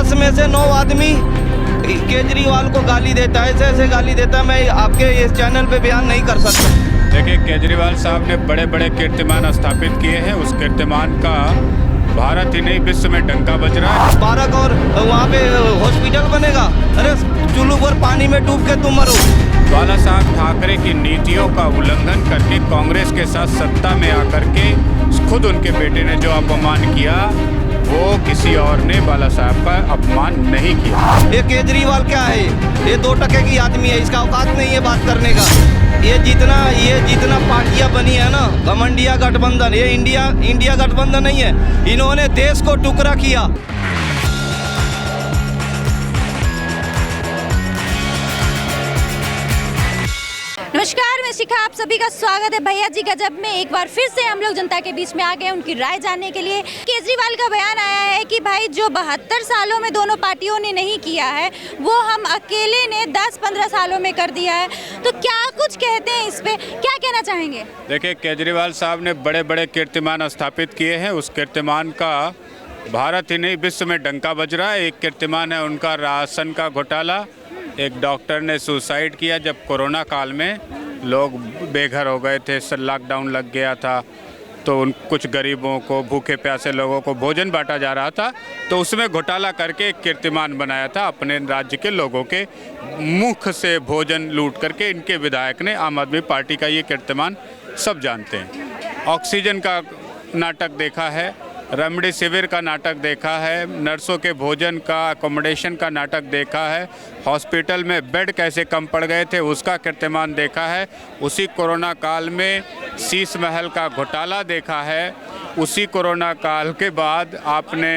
10 में से 9 आदमी केजरीवाल को गाली देता है, ऐसे गाली देता है। मैं आपके इस चैनल पे बयान नहीं कर सकता। देखिए, केजरीवाल साहब ने बड़े बड़े कीर्तिमान स्थापित किए हैं। उस कीर्तिमान का भारत ही नहीं विश्व में डंका बज रहा है। पार्क और वहाँ पे हॉस्पिटल बनेगा। अरे चुल्लू पर पानी में डूब के तुम मरो। बाला साहब ठाकरे की नीतियों का उल्लंघन करके कांग्रेस के साथ सत्ता में आकर के खुद उनके बेटे ने जो अपमान किया, वो किसी और ने बाला साहब का अपमान नहीं किया। ये केजरीवाल क्या है? ये 2 टके की आदमी है, इसका औकात नहीं है बात करने का। ये जितना पार्टियां बनी है ना, घमंडिया गठबंधन, ये इंडिया गठबंधन नहीं है। इन्होंने देश को टुकड़ा किया। नमस्कार, मैं शिखा, आप सभी का स्वागत है भैया जी गजब में। एक बार फिर से हम लोग जनता के बीच में आ गए उनकी राय जानने के लिए। केजरीवाल का बयान आया है कि भाई जो 72 सालों में दोनों पार्टियों ने नहीं किया है, वो हम अकेले ने 10-15 सालों में कर दिया है। तो क्या कुछ कहते हैं इस पे, क्या कहना चाहेंगे? देखिए, केजरीवाल साहब ने बड़े बड़े कीर्तिमान स्थापित किए हैं। उस कीर्तिमान का भारत ही नहीं विश्व में डंका बज रहा है। एक कीर्तिमान है उनका राशन का घोटाला। एक डॉक्टर ने सुसाइड किया जब कोरोना काल में लोग बेघर हो गए थे, लॉकडाउन लग गया था, तो उन कुछ गरीबों को, भूखे प्यासे लोगों को भोजन बांटा जा रहा था, तो उसमें घोटाला करके एक कीर्तिमान बनाया था। अपने राज्य के लोगों के मुख से भोजन लूट करके इनके विधायक ने, आम आदमी पार्टी का ये कीर्तिमान सब जानते हैं। ऑक्सीजन का नाटक देखा है, रेमडेसिविर का नाटक देखा है, नर्सों के भोजन का, अकोमोडेशन का नाटक देखा है, हॉस्पिटल में बेड कैसे कम पड़ गए थे उसका कीर्तिमान देखा है। उसी कोरोना काल में शीश महल का घोटाला देखा है। उसी कोरोना काल के बाद आपने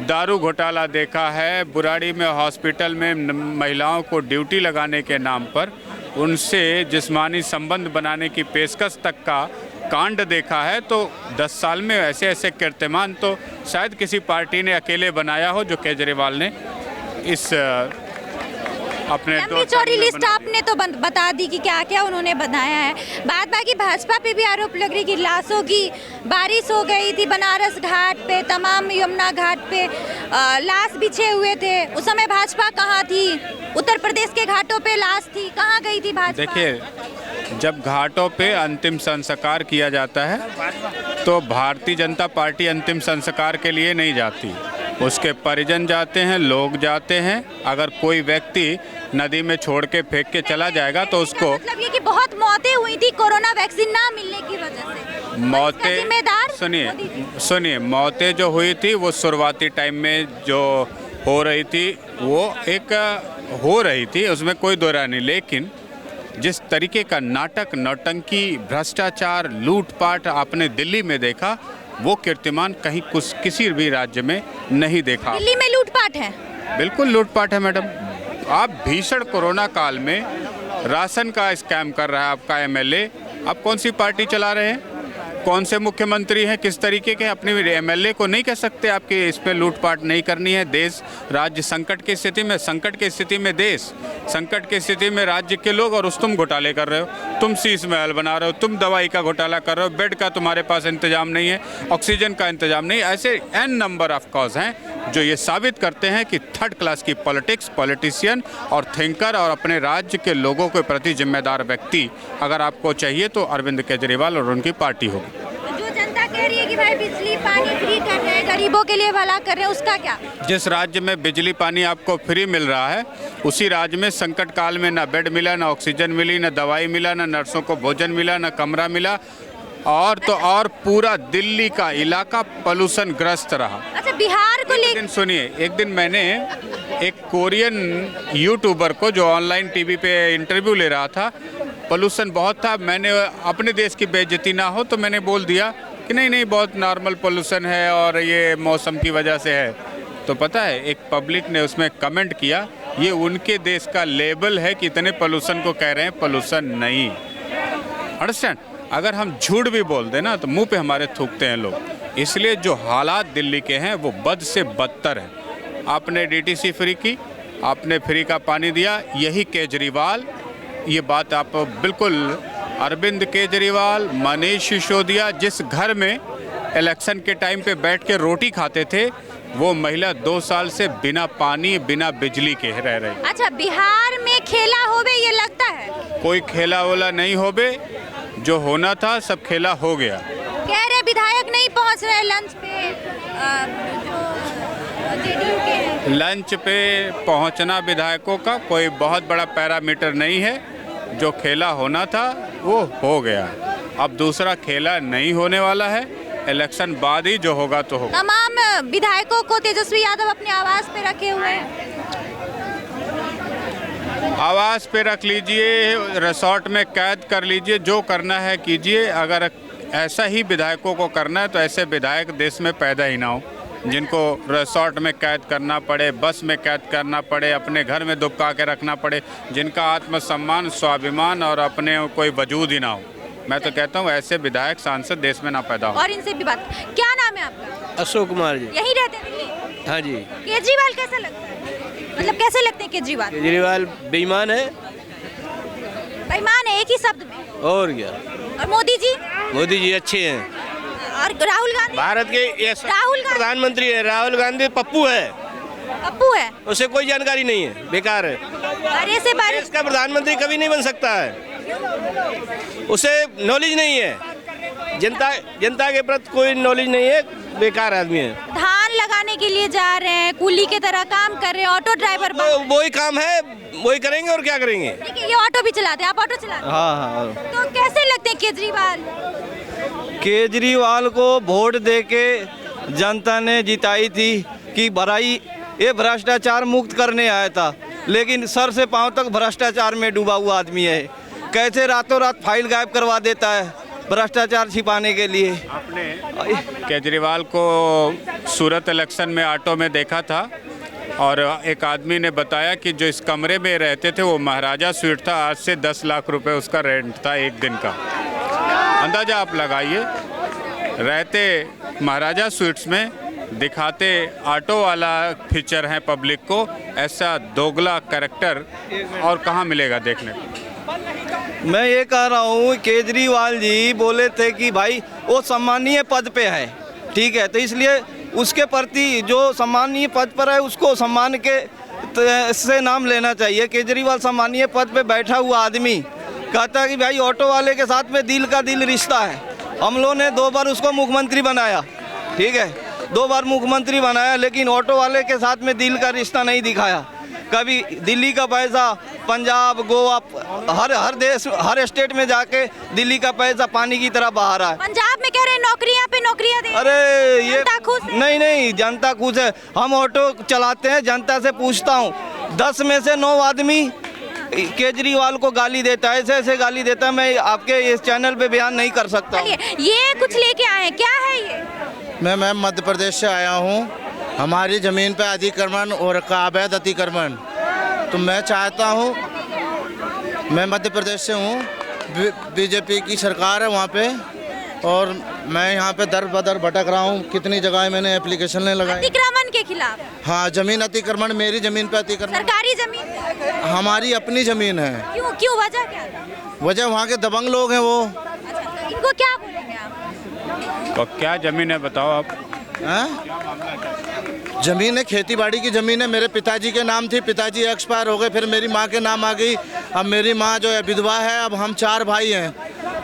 दारू घोटाला देखा है। बुराड़ी में हॉस्पिटल में महिलाओं को ड्यूटी लगाने के नाम पर उनसे जिस्मानी संबंध बनाने की पेशकश तक का कांड देखा है। तो 10 साल में ऐसे ऐसे कीर्तिमान तो शायद किसी पार्टी ने अकेले बनाया हो, जो केजरीवाल ने इस अपने लंबी चौड़ी लिस्ट आपने तो बता दी कि क्या क्या उन्होंने बनाया है। बाकी भाजपा पे भी आरोप लग रही कि लाशों की बारिश हो गई थी बनारस घाट पे, तमाम यमुना घाट पे लाश बिछे हुए थे। उस समय भाजपा कहाँ थी? उत्तर प्रदेश के घाटों पे लाश थी, कहाँ गई थी भाजपा? देखिए, जब घाटों पे अंतिम संस्कार किया जाता है तो भारतीय जनता पार्टी अंतिम संस्कार के लिए नहीं जाती, उसके परिजन जाते हैं, लोग जाते हैं। अगर कोई व्यक्ति नदी में छोड़ के फेंक के चला जाएगा तो उसको, मतलब ये कि बहुत मौतें हुई थी कोरोना वैक्सीन ना मिलने की वजह से। मौतें, जिम्मेदार सुनिए, मौतें जो हुई थी वो शुरुआती टाइम में जो हो रही थी वो एक हो रही थी, उसमें कोई दो राय नहीं। लेकिन जिस तरीके का नाटक, नौटंकी, भ्रष्टाचार, लूटपाट आपने दिल्ली में देखा, वो कीर्तिमान कहीं किसी भी राज्य में नहीं देखा। दिल्ली में लूटपाट है? बिल्कुल लूटपाट है मैडम। आप भीषण कोरोना काल में राशन का स्कैम कर रहा है आपका एमएलए। आप कौन सी पार्टी चला रहे हैं? कौन से मुख्यमंत्री हैं? किस तरीके के? अपने एमएलए को नहीं कह सकते आपकी इस पे लूटपाट नहीं करनी है। देश, राज्य संकट की स्थिति में, संकट की स्थिति में देश, संकट की स्थिति में राज्य के लोग, और तुम घोटाले कर रहे हो। तुम शीश महल बना रहे हो, तुम दवाई का घोटाला कर रहे हो, बेड का तुम्हारे पास इंतजाम नहीं है, ऑक्सीजन का इंतजाम नहीं। ऐसे एन नंबर ऑफ कॉज हैं जो ये साबित करते हैं कि थर्ड क्लास की पॉलिटिक्स, पॉलिटिशियन और थिंकर और अपने राज्य के लोगों के प्रति जिम्मेदार व्यक्ति अगर आपको चाहिए तो अरविंद केजरीवाल और उनकी पार्टी होगी। जो जनता कह रही है कि भाई बिजली पानी फ्री कर रहे हैं, गरीबों के लिए भला कर रहे हैं, उसका क्या? जिस राज्य में बिजली पानी आपको फ्री मिल रहा है, उसी राज्य में संकट काल में ना बेड मिला, ना ऑक्सीजन मिली, ना दवाई मिला, ना नर्सों को भोजन मिला, ना कमरा मिला, और पूरा दिल्ली का इलाका पॉल्यूशन ग्रस्त रहा। अच्छा, बिहार को लेकर सुनिए, एक दिन मैंने एक कोरियन यूट्यूबर को जो ऑनलाइन टीवी पे इंटरव्यू ले रहा था, पॉल्यूशन बहुत था, मैंने अपने देश की बेइज्जती ना हो तो मैंने बोल दिया कि नहीं बहुत नॉर्मल पॉल्यूशन है और ये मौसम की वजह से है। तो पता है, एक पब्लिक ने उसमें कमेंट किया, ये उनके देश का लेबल है कि इतने पॉल्यूशन को कह रहे हैं पॉल्यूशन नहीं। अंडरस्टैंड? अगर हम झूठ भी बोल दें ना तो मुंह पे हमारे थूकते हैं लोग। इसलिए जो हालात दिल्ली के हैं वो बद से बदतर है। आपने डीटीसी फ्री की, आपने फ्री का पानी दिया, यही केजरीवाल, ये बात आप बिल्कुल, अरविंद केजरीवाल, मनीष सिसोदिया, जिस घर में इलेक्शन के टाइम पे बैठ के रोटी खाते थे, वो महिला 2 साल से बिना पानी बिना बिजली के रह रही। अच्छा, बिहार में खेला होवे ये लगता है? कोई खेला वोला नहीं होबे, जो होना था सब खेला हो गया। कह रहे विधायक नहीं पहुंच रहे लंच पे, जो जेडीयू के हैं। लंच पे पहुंचना विधायकों का कोई बहुत बड़ा पैरामीटर नहीं है। जो खेला होना था वो हो गया, अब दूसरा खेला नहीं होने वाला है। इलेक्शन बाद ही जो होगा तो होगा। तमाम विधायकों को तेजस्वी यादव अपने आवास पे रखे हुए हैं। आवास पे रख लीजिए, रिसोर्ट में कैद कर लीजिए, जो करना है कीजिए। अगर ऐसा ही विधायकों को करना है तो ऐसे विधायक देश में पैदा ही ना हो, जिनको रिसोर्ट में कैद करना पड़े, बस में कैद करना पड़े, अपने घर में दुबका के रखना पड़े, जिनका आत्मसम्मान, स्वाभिमान और अपने कोई वजूद ही ना हो। मैं तो कहता हूँ ऐसे विधायक सांसद देश में ना पैदा हो। और इनसे भी बात, क्या नाम है आपका? अशोक कुमार जी। यही रहते हैं दिल्ली? हाँ जी। केजरीवाल कैसा लगता है, मतलब कैसे लगते हैं केजरीवाल? केजरीवाल बेईमान है। बेईमान है एक ही शब्द में? और क्या। और मोदी जी? मोदी जी अच्छे हैं। और राहुल गांधी? भारत के राहुल गांधी प्रधानमंत्री है। राहुल गांधी पप्पू है, पप्पू है, उसे कोई जानकारी नहीं है, बेकार है। बारिश से बारिश। इसका प्रधानमंत्री कभी नहीं बन सकता है, उसे नॉलेज नहीं है। जनता के प्रति कोई नॉलेज नहीं है, बेकार आदमी है। धान लगाने के लिए जा रहे हैं, कूली की तरह काम कर रहे हैं, ऑटो ड्राइवर तो वही काम है, वही करेंगे और क्या करेंगे। देखिए ये ऑटो भी चलाते हैं, आप ऑटो चलाते हैं? हाँ। तो कैसे लगते हैं केजरीवाल? केजरीवाल को वोट देके जनता ने जिताई थी कि भराई ये भ्रष्टाचार मुक्त करने आया था, लेकिन सर से पांव तक भ्रष्टाचार में डूबा हुआ आदमी है। कैसे रातों रात फाइल गायब करवा देता है भ्रष्टाचार छिपाने के लिए। आपने केजरीवाल को सूरत इलेक्शन में ऑटो में देखा था और एक आदमी ने बताया कि जो इस कमरे में रहते थे वो महाराजा स्वीट था, आज से 10 लाख रुपए उसका रेंट था एक दिन का। अंदाजा आप लगाइए, रहते महाराजा स्वीट्स में, दिखाते ऑटो वाला फीचर है पब्लिक को। ऐसा दोगला कैरेक्टर और कहाँ मिलेगा देखने को। मैं ये कह रहा हूँ, केजरीवाल जी बोले थे कि भाई वो सम्मानीय पद पे है, ठीक है, तो इसलिए उसके प्रति जो सम्मानीय पद पर है उसको सम्मान के से नाम लेना चाहिए। केजरीवाल सम्मानीय पद पे बैठा हुआ आदमी कहता है कि भाई ऑटो वाले के साथ में दिल का दिल रिश्ता है। हम लोगों ने 2 बार उसको मुख्यमंत्री बनाया, ठीक है, 2 बार मुख्यमंत्री बनाया, लेकिन ऑटो वाले के साथ में दिल का रिश्ता नहीं दिखाया। कभी दिल्ली का पैसा पंजाब, गोवा, हर देश, हर स्टेट में जाके दिल्ली का पैसा पानी की तरह बहा रहा है। पंजाब में कह रहे हैं नौकरियां पे नौकरियां दे। अरे ये जनता खुश है? नहीं, जनता खुश है। हम ऑटो चलाते हैं, जनता से पूछता हूँ, 10 में से 9 आदमी केजरीवाल को गाली देता है, ऐसे गाली देता है। मैं आपके इस चैनल पे बयान नहीं कर सकता। ये कुछ लेके आए हैं, क्या है ये? मैं मध्य प्रदेश से आया हूँ। हमारी ज़मीन पे अतिक्रमण और अवैध अतिक्रमण, तो मैं चाहता हूँ, मैं मध्य प्रदेश से हूँ, बीजेपी की सरकार है वहाँ पे, और मैं यहाँ पे दर बदर भटक रहा हूँ। कितनी जगह मैंने एप्लीकेशन लगाई अतिक्रमण के खिलाफ? हाँ, ज़मीन अतिक्रमण, मेरी ज़मीन पे अतिक्रमण। सरकारी जमीन? हमारी अपनी ज़मीन है। क्यों वजह क्या था? वजह वहाँ के दबंग लोग हैं वो। अच्छा, तो इनको क्या बोलेंगे आप? तो क्या जमीन है बताओ आप? ज़मीन है, खेती बाड़ी की ज़मीन है। मेरे पिताजी के नाम थी, पिताजी एक्सपायर हो गए, फिर मेरी माँ के नाम आ गई। अब मेरी माँ जो है विधवा है। अब हम 4 भाई हैं।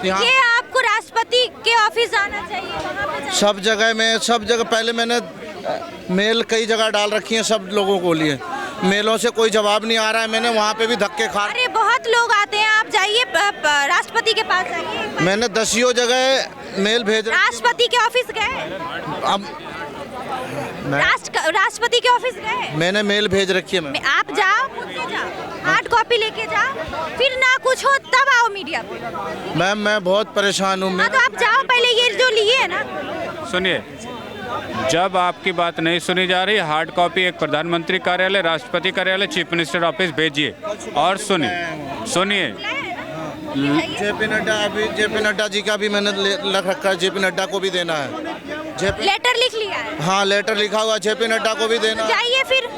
ये आपको राष्ट्रपति के ऑफिस जाना चाहिए, वहाँ पे जाना। सब जगह पहले मैंने मेल कई जगह डाल रखी हैं सब लोगों को लिए, मेलों से कोई जवाब नहीं आ रहा है। मैंने वहाँ पे भी धक्के खा। अरे बहुत लोग आते हैं, आप जाइए राष्ट्रपति के पास जाइए। मैंने 10 जगह मेल भेज। राष्ट्रपति के ऑफिस गए? अब राष्ट्रपति के ऑफिस गए? मैंने मेल भेज रखी है। आप जाओ, खुद से जाओ, हार्ड कॉपी लेके जाओ, फिर ना कुछ हो तब आओ मीडिया पे। मैम मैं बहुत परेशान हूँ। हाँ, तो आप जाओ, पहले ये जो लिए है ना। सुनिए, जब आपकी बात नहीं सुनी जा रही, हार्ड कॉपी एक प्रधानमंत्री कार्यालय, राष्ट्रपति कार्यालय, चीफ मिनिस्टर ऑफिस भेजिए और सुनिए। जेपी नड्डा जी का भी मैंने लग रखा है, जेपी नड्डा को भी देना है। लेटर लिख लिया है? हाँ, लेटर लिखा हुआ, जेपी नड्डा को भी देना। जाइए फिर।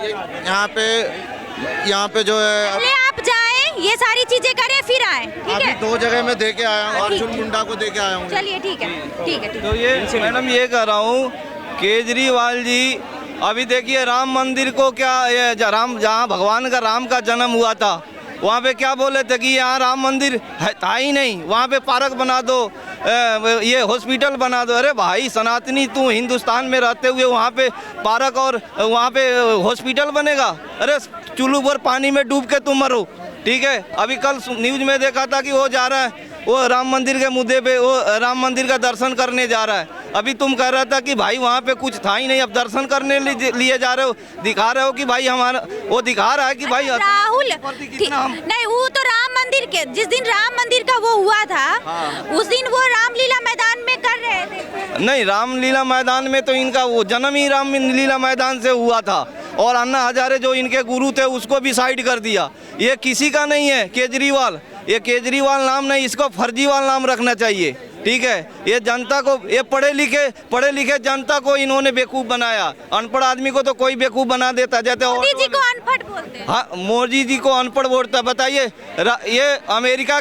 यहाँ पे जो है, पहले आप जाएं, ये सारी चीजें करें फिर आए, ठीक अभी है? 2 जगह मैं दे के आया हूँ, ठीक अर्जुन है। मुंडा को दे के आया हूँ। चलिए ठीक है, ठीक है, ठीक तो है। ये मैडम ये कह रहा हूँ, केजरीवाल जी अभी देखिए राम मंदिर को क्या ये जहाँ भगवान का राम का जन्म हुआ था वहाँ पे क्या बोले थे कि यहाँ राम मंदिर था ही नहीं, वहाँ पे पार्क बना दो, ये हॉस्पिटल बना दो। अरे भाई सनातनी, तू हिंदुस्तान में रहते हुए वहाँ पे पार्क और वहाँ पे हॉस्पिटल बनेगा? अरे चुल्लू पर पानी में डूब के तुम मरो, ठीक है? अभी कल न्यूज़ में देखा था कि वो जा रहा है, वो राम मंदिर के मुद्दे पे वो राम मंदिर का दर्शन करने जा रहा है। अभी तुम कह रहा था कि भाई वहाँ पे कुछ था ही नहीं, अब दर्शन करने लिए जा रहे हो, दिखा रहे हो कि भाई हमारा, वो दिखा रहा है कि भाई राहुल कितना हम नहीं, वो तो राम मंदिर के जिस दिन राम मंदिर का वो हुआ था, उस दिन वो रामलीला मैदान में कर रहे थे। नहीं, रामलीला मैदान में तो इनका वो जन्म ही रामलीला मैदान से हुआ था, और अन्ना हजारे जो इनके गुरु थे उसको भी साइड कर दिया। ये किसी का नहीं है केजरीवाल, ये केजरीवाल नाम नहीं, इसको फर्जीवाल नाम रखना चाहिए, ठीक है? ये जनता को, ये पढ़े लिखे जनता को इन्होंने बेवकूफ़ बनाया। अनपढ़ आदमी को तो कोई बेवकूफ़ बना देता, जैसे मोदी जी को अनपढ़ बोलते हैं। हाँ, मोदी जी को अनपढ़ बोलता। बताइए, ये अमेरिका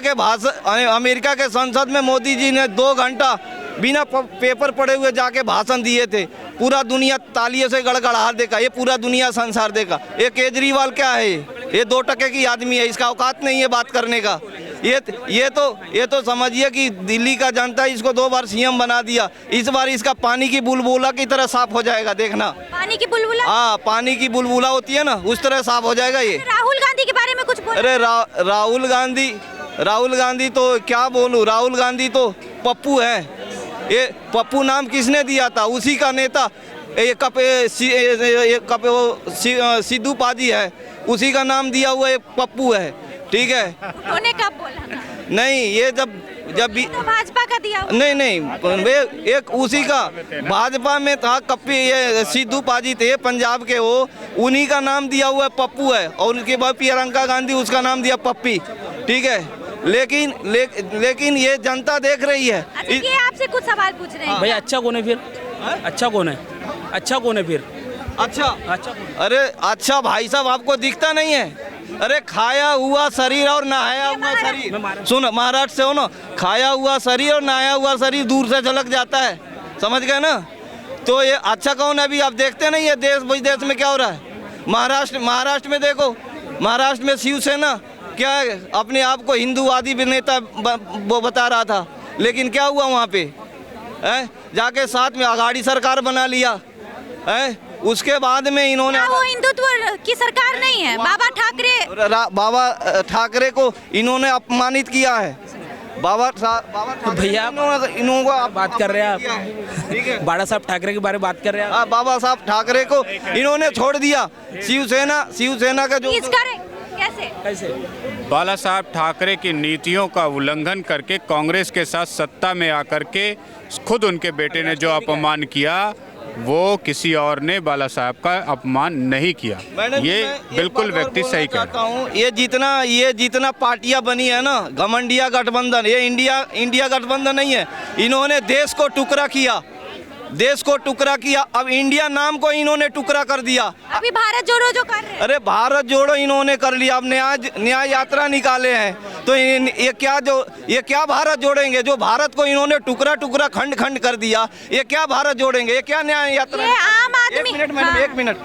के संसद में मोदी जी ने 2 घंटा बिना पेपर पढ़े हुए जाके भाषण दिए थे। पूरा दुनिया तालियों से गड़गड़ा देखा, ये पूरा दुनिया संसार देखा। ये केजरीवाल क्या है? ये 2 टके की आदमी है, इसका औकात नहीं है बात करने का। ये तो समझिए कि दिल्ली का जनता इसको 2 बार सीएम बना दिया, इस बार इसका पानी की बुलबुला की तरह साफ हो जाएगा, देखना। पानी की बुलबुला? हाँ, पानी की बुलबुला होती है ना, उस तरह साफ हो जाएगा ये। राहुल गांधी के बारे में कुछ बोल? अरे राहुल गांधी तो क्या बोलूं, राहुल गांधी तो पप्पू है। ये पप्पू नाम किसने दिया था? उसी का नेता सिद्धू पाजी है, उसी का नाम दिया हुआ ये पप्पू है, ठीक है? उन्होंने कब बोला था? नहीं, ये जब भी तो भाजपा का दिया हुआ। नहीं, वे एक उसी का भाजपा में था कप्पी, ये सिद्धू पाजी थे पंजाब के, वो उन्हीं का नाम दिया हुआ पप्पू है, और उनके बाद प्रियंका गांधी, उसका नाम दिया पप्पी, ठीक है? लेकिन ये जनता देख रही है। अच्छा, ये आपसे कुछ सवाल पूछ रहे हैं। भाई अच्छा कौन है फिर? अच्छा कौन है? अच्छा कौन है फिर? अच्छा, अच्छा कौन है? अरे अच्छा भाई साहब, आपको दिखता नहीं है? अरे खाया हुआ शरीर और नहाया हुआ शरीर, सुन, महाराष्ट्र से हो ना, खाया हुआ शरीर और नहाया हुआ शरीर दूर से झलक जाता है, समझ गए ना? तो ये अच्छा कौन है? अभी आप देखते नहीं है देश विदेश में क्या हो रहा है। महाराष्ट्र में देखो, महाराष्ट्र में शिवसेना क्या है, अपने आप को हिंदूवादी नेता वो बता रहा था, लेकिन क्या हुआ वहाँ पे? जाके साथ में आघाड़ी सरकार बना लिया है। उसके बाद में इन्होंने, वो हिंदुत्व की सरकार नहीं है, बाबा ठाकरे को इन्होंने अपमानित किया है। बाबा भैया इन्होंने आप बात कर रहे हैं आप, ठीक है? बाला साहब ठाकरे के बारे में बात कर रहे हैं आप। बाबा साहब ठाकरे को इन्होंने छोड़ दिया। शिवसेना का जो कैसे? बाला साहब ठाकरे की नीतियों का उल्लंघन करके कांग्रेस के साथ सत्ता में आकर के खुद उनके बेटे ने जो अपमान किया, वो किसी और ने बाला साहब का अपमान नहीं किया। ये बिल्कुल व्यक्ति सही कह रहा है। ये जितना पार्टियां बनी है ना, घमंडिया गठबंधन, ये इंडिया गठबंधन नहीं है। इन्होंने देश को टुकड़ा किया, अब इंडिया नाम को इन्होंने टुकड़ा कर दिया। अभी भारत जोड़ो जो कर रहे हैं। अरे भारत जोड़ो इन्होंने कर लिया, अब न्याय यात्रा निकाले हैं, तो ये क्या भारत जोड़ेंगे? जो भारत को इन्होंने टुकड़ा खंड कर दिया, ये क्या भारत जोड़ेंगे? ये क्या न्याय यात्रा? ये आम आदमी, एक मिनट मैडम, 1 मिनट।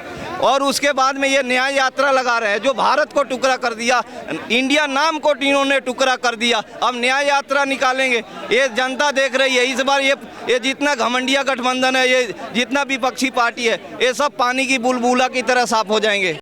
और उसके बाद में ये न्याय यात्रा लगा रहे हैं, जो भारत को टुकड़ा कर दिया, इंडिया नाम को इन्होंने टुकड़ा कर दिया, अब न्याय यात्रा निकालेंगे। ये जनता देख रही है। इस बार ये जितना घमंडिया गठबंधन है, ये जितना विपक्षी पार्टी है, ये सब पानी की बुलबुला की तरह साफ हो जाएंगे।